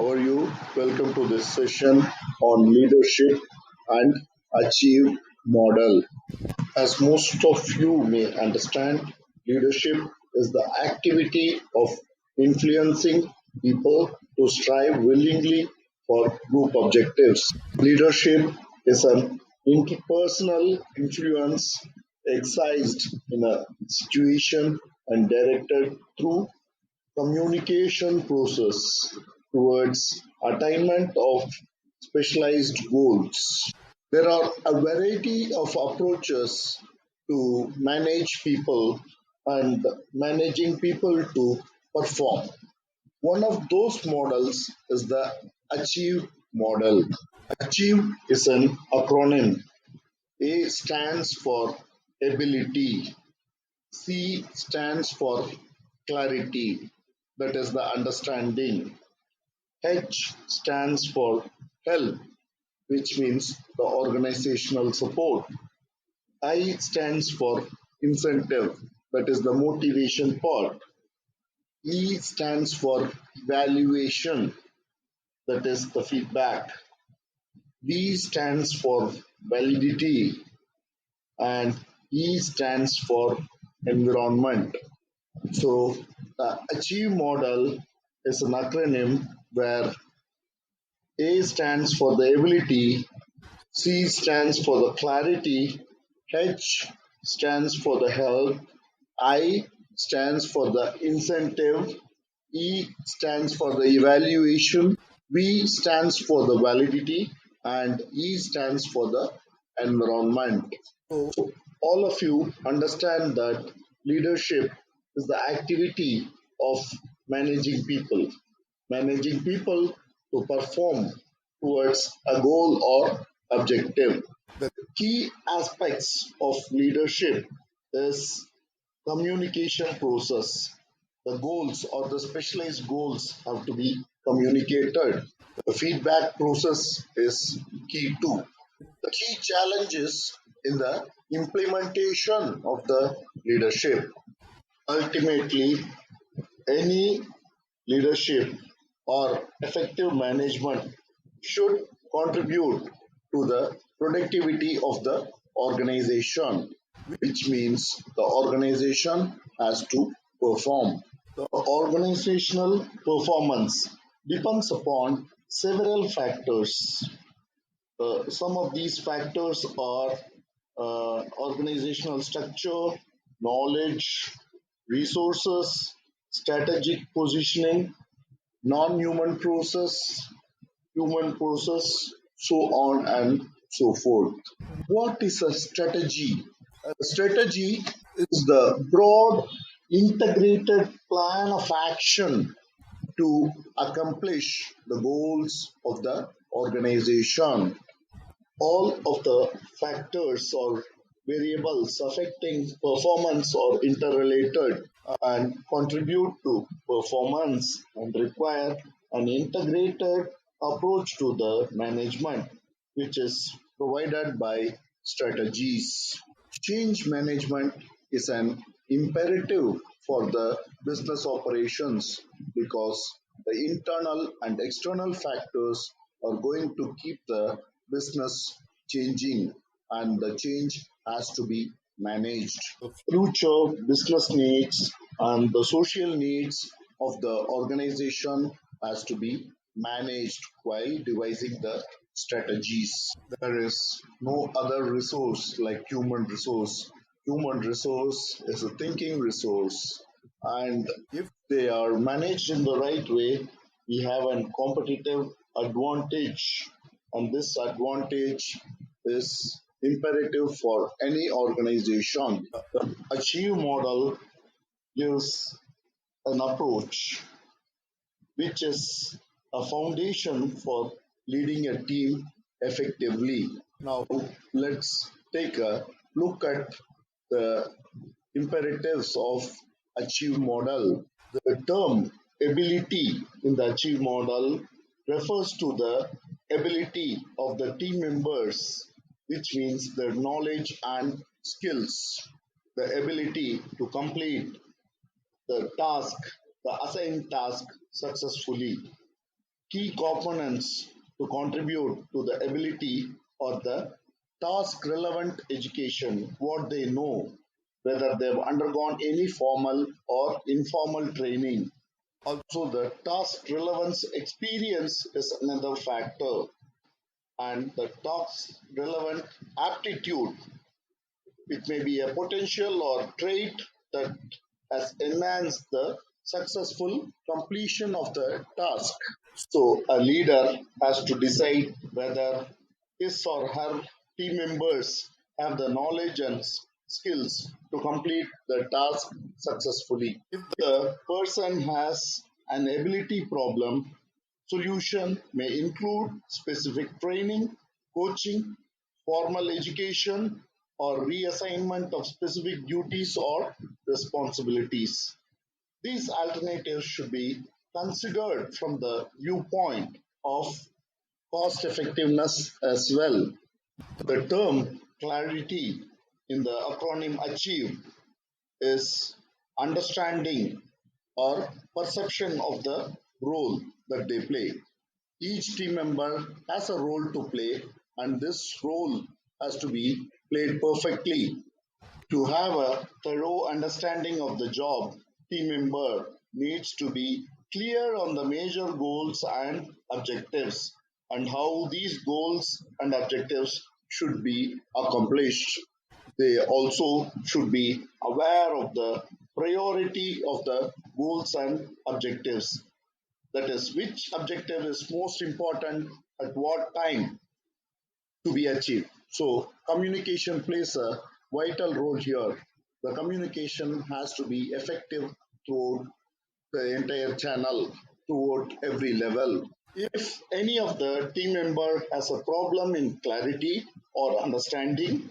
How are you? Welcome to this session on leadership and achieve model. As most of you may understand, leadership is the activity of influencing people to strive willingly for group objectives. Leadership is an interpersonal influence exercised in a situation and directed through communication process towards attainment of specialized goals. There are a variety of approaches to manage people and managing people to perform. One of those models is the Achieve model. Achieve is an acronym. A stands for ability, C stands for clarity, that is the understanding. H stands for help, which means the organizational support. I stands for incentive, that is the motivation part. E stands for evaluation, that is the feedback. V stands for validity, and E stands for environment. So the Achieve model is an acronym where A stands for the ability, C stands for the clarity, H stands for the help, I stands for the incentive, E stands for the evaluation, V stands for the validity, and E stands for the environment. So, all of you understand that leadership is the activity of managing people, managing people to perform towards a goal or objective. The key aspects of leadership is communication process. The goals or the specialized goals have to be communicated. The feedback process is key too. The key challenges in the implementation of the leadership. Ultimately, any leadership or effective management should contribute to the productivity of the organization, which means the organization has to perform. The organizational performance depends upon several factors. Some of these factors are organizational structure, knowledge, resources, strategic positioning, non human process, so on and so forth. What is a strategy? A strategy is the broad, integrated plan of action to accomplish the goals of the organization. All of the factors or variables affecting performance are interrelated and contribute to performance and require an integrated approach to the management, which is provided by strategies. Change management is an imperative for the business operations because the internal and external factors are going to keep the business changing, and the change has to be managed. The future business needs and the social needs of the organization has to be managed while devising the strategies. There is no other resource like human resource. Human resource is a thinking resource, and if they are managed in the right way, we have a competitive advantage, and this advantage is imperative for any organization. The Achieve model gives an approach which is a foundation for leading a team effectively. Now, let's take a look at the imperatives of Achieve model. The term ability in the Achieve model refers to the ability of the team members, which means their knowledge and skills, the ability to complete the task, the assigned task successfully. key components to contribute to the ability or the task relevant education, what they know, whether they've undergone any formal or informal training. Also, the task relevance experience is another factor, and the task relevant aptitude. It may be a potential or trait that has enhanced the successful completion of the task. So, a leader has to decide whether his or her team members have the knowledge and skills to complete the task successfully. If the person has an ability problem, solution may include specific training, coaching, formal education, or reassignment of specific duties or responsibilities. These alternatives should be considered from the viewpoint of cost effectiveness as well. The term clarity in the acronym ACHIEVE is understanding or perception of the role that they play. Each team member has a role to play, and this role has to be played perfectly. To have a thorough understanding of the job, team member needs to be clear on the major goals and objectives and how these goals and objectives should be accomplished. They also should be aware of the priority of the goals and objectives. That is, which objective is most important at what time to be achieved. So, communication plays a vital role here. The communication has to be effective throughout the entire channel, throughout every level. If any of the team member has a problem in clarity or understanding,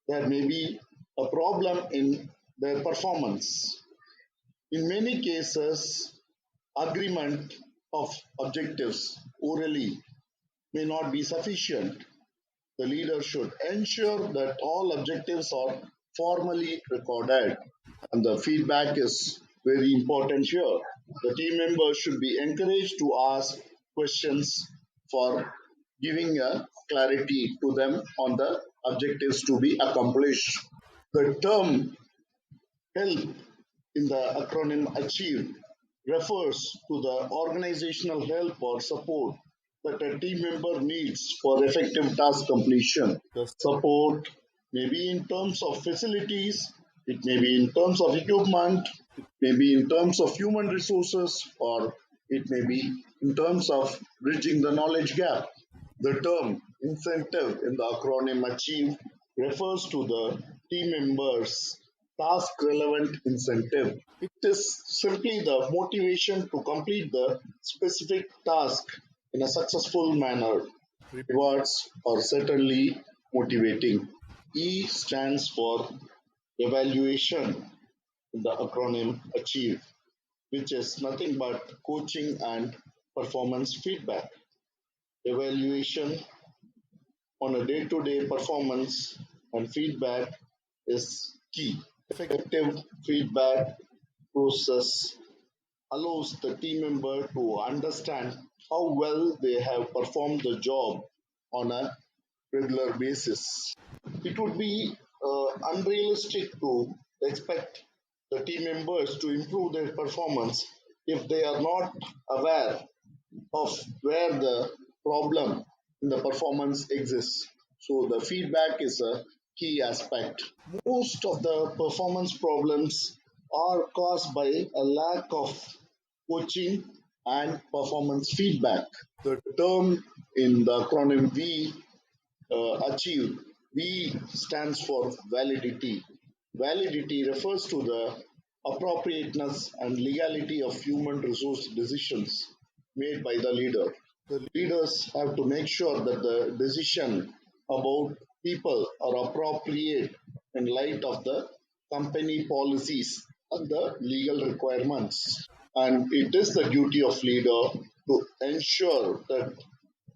there may be a problem in their performance. In many cases, agreement of objectives orally may not be sufficient. The leader should ensure that all objectives are formally recorded, and the feedback is very important here. The team members should be encouraged to ask questions for giving a clarity to them on the objectives to be accomplished. The term help in the acronym ACHIEVE refers to the organizational help or support that a team member needs for effective task completion. The support may be in terms of facilities, it may be in terms of equipment, it may be in terms of human resources, or it may be in terms of bridging the knowledge gap. The term incentive in the acronym ACHIEVE refers to the team members' task relevant incentive. It is simply the motivation to complete the specific task in a successful manner. Rewards are certainly motivating. E stands for evaluation in the acronym ACHIEVE, which is nothing but coaching and performance feedback. Evaluation on a day to day performance and feedback is key. Effective feedback process allows the team member to understand how well they have performed the job on a regular basis. It would be unrealistic to expect the team members to improve their performance if they are not aware of where the problem in the performance exists. So the feedback is a key aspect. Most of the performance problems are caused by a lack of coaching and performance feedback. The term in the acronym V achieve. V stands for validity. Validity refers to the appropriateness and legality of human resource decisions made by the leader. The leaders have to make sure that the decision about people are appropriate in light of the company policies and the legal requirements. And it is the duty of leader to ensure that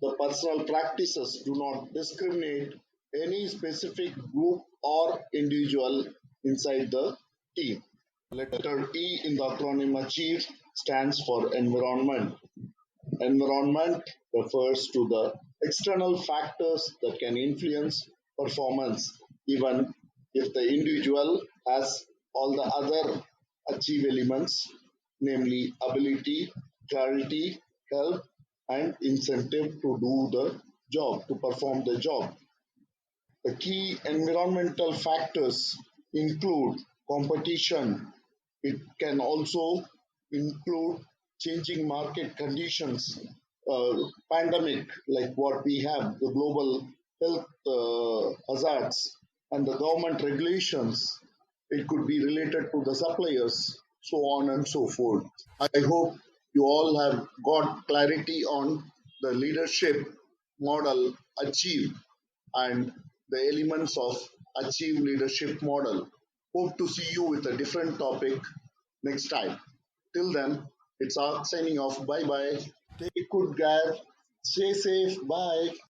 the personal practices do not discriminate any specific group or individual inside the team. Letter E in the acronym ACHIEVE stands for environment. Environment refers to the external factors that can influence performance, even if the individual has all the other achieve elements, namely ability, clarity, help, and incentive to do the job, to perform the job. The key environmental factors include competition. It can also include changing market conditions, pandemic like what we have, the global health hazards, and the government regulations. It could be related to the suppliers, so on and so forth. I hope you all have got clarity on the leadership model achieve and the elements of achieve leadership model. Hope to see you with a different topic next time. Till then, it's our signing off. Bye bye. Take good care. Stay safe. Bye.